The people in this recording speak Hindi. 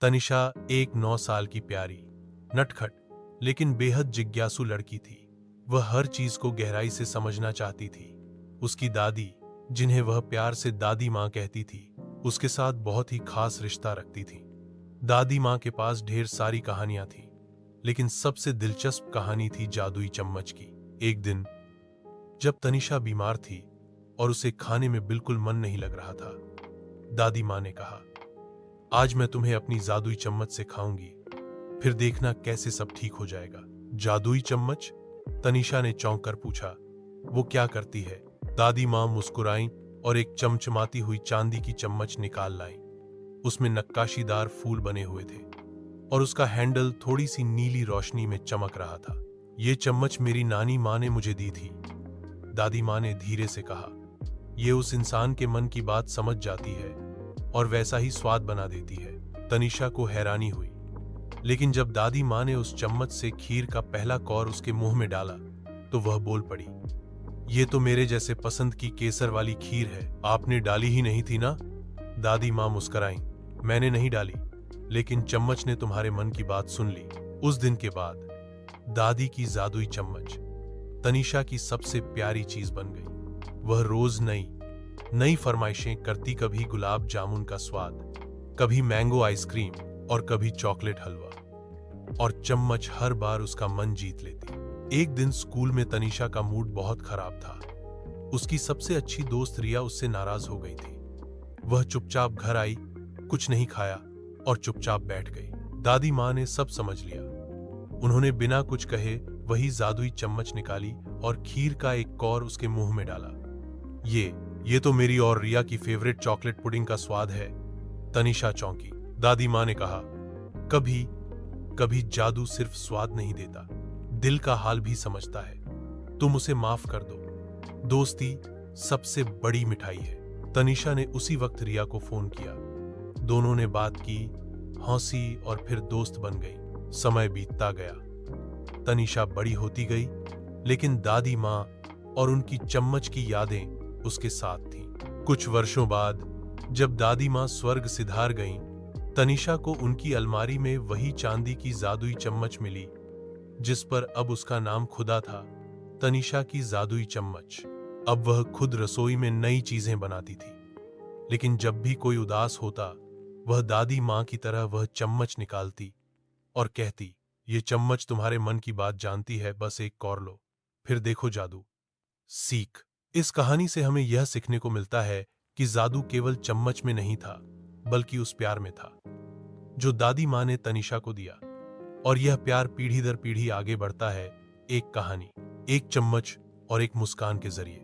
तनिषा एक 9 साल की प्यारी, नटखट लेकिन बेहद जिज्ञासु लड़की थी। वह हर चीज को गहराई से समझना चाहती थी। उसकी दादी, जिन्हें वह प्यार से दादी माँ कहती थी, उसके साथ बहुत ही खास रिश्ता रखती थी। दादी माँ के पास ढेर सारी कहानियां थी, लेकिन सबसे दिलचस्प कहानी थी जादुई चम्मच की। एक दिन जब तनिषा बीमार थी और उसे खाने में बिल्कुल मन नहीं लग रहा था, दादी माँ ने कहा, आज मैं तुम्हें अपनी जादुई चम्मच से खाऊंगी, फिर देखना कैसे सब ठीक हो जाएगा। जादुई चम्मच? तनिषा ने चौंक कर पूछा, वो क्या करती है? दादी माँ मुस्कुराईं और एक चमचमाती हुई चांदी की चम्मच निकाल लाईं। उसमें नक्काशीदार फूल बने हुए थे और उसका हैंडल थोड़ी सी नीली रोशनी में चमक रहा था। ये चम्मच मेरी नानी माँ ने मुझे दी थी, दादी माँ ने धीरे से कहा। ये उस इंसान के मन की बात समझ जाती है और वैसा ही स्वाद बना देती है। तनिषा को हैरानी हुई, लेकिन जब दादी माँ ने उस चम्मच से खीर का पहला कौर उसके मुंह में डाला तो वह बोल पड़ी, ये तो मेरे जैसे पसंद की केसर वाली खीर है। आपने डाली ही नहीं थी ना? दादी माँ मुस्कुराईं, मैंने नहीं डाली, लेकिन चम्मच ने तुम्हारे मन की बात सुन ली। उस दिन के बाद दादी की जादुई चम्मच तनिषा की सबसे प्यारी चीज बन गई। वह रोज नई फरमाइशें करती, कभी गुलाब जामुन का स्वाद, कभी मैंगो आइसक्रीम और कभी चॉकलेट हलवा, और चम्मच हर बार उसका मन जीत लेती। एक दिन स्कूल में तनिषा का मूड बहुत खराब था। उसकी सबसे अच्छी दोस्त रिया उससे नाराज हो गई थी। वह चुपचाप घर आई, कुछ नहीं खाया और चुपचाप बैठ गई। दादी माँ ने सब समझ लिया। उन्होंने बिना कुछ कहे वही जादुई चम्मच निकाली और खीर का एक कौर उसके मुंह में डाला। ये तो मेरी और रिया की फेवरेट चॉकलेट पुडिंग का स्वाद है। तनिषा चौंकी। दादी माँ ने कहा, कभी कभी जादू सिर्फ स्वाद नहीं देता, दिल का हाल भी समझता है। तुम उसे माफ कर दो। दोस्ती सबसे बड़ी मिठाई है। तनिषा ने उसी वक्त रिया को फोन किया। दोनों ने बात की, हंसी और फिर दोस्त बन गई। समय बीतता गया, तनिषा बड़ी होती गई, लेकिन दादी माँ और उनकी चम्मच की यादें उसके साथ थीं। कुछ वर्षों बाद जब दादी माँ स्वर्ग सिधार गईं, तनिषा को उनकी अलमारी में वही चांदी की जादुई चम्मच मिली, जिस पर अब उसका नाम खुदा था, तनिषा की जादुई चम्मच। अब वह खुद रसोई में नई चीजें बनाती थी, लेकिन जब भी कोई उदास होता, वह दादी माँ की तरह वह चम्मच निकालती और कहती, ये चम्मच तुम्हारे मन की बात जानती है, बस एक कौर लो, फिर देखो जादू। सीख। इस कहानी से हमें यह सीखने को मिलता है कि जादू केवल चम्मच में नहीं था, बल्कि उस प्यार में था जो दादी माँ ने तनिषा को दिया। और यह प्यार पीढ़ी दर पीढ़ी आगे बढ़ता है, एक कहानी, एक चम्मच और एक मुस्कान के जरिए।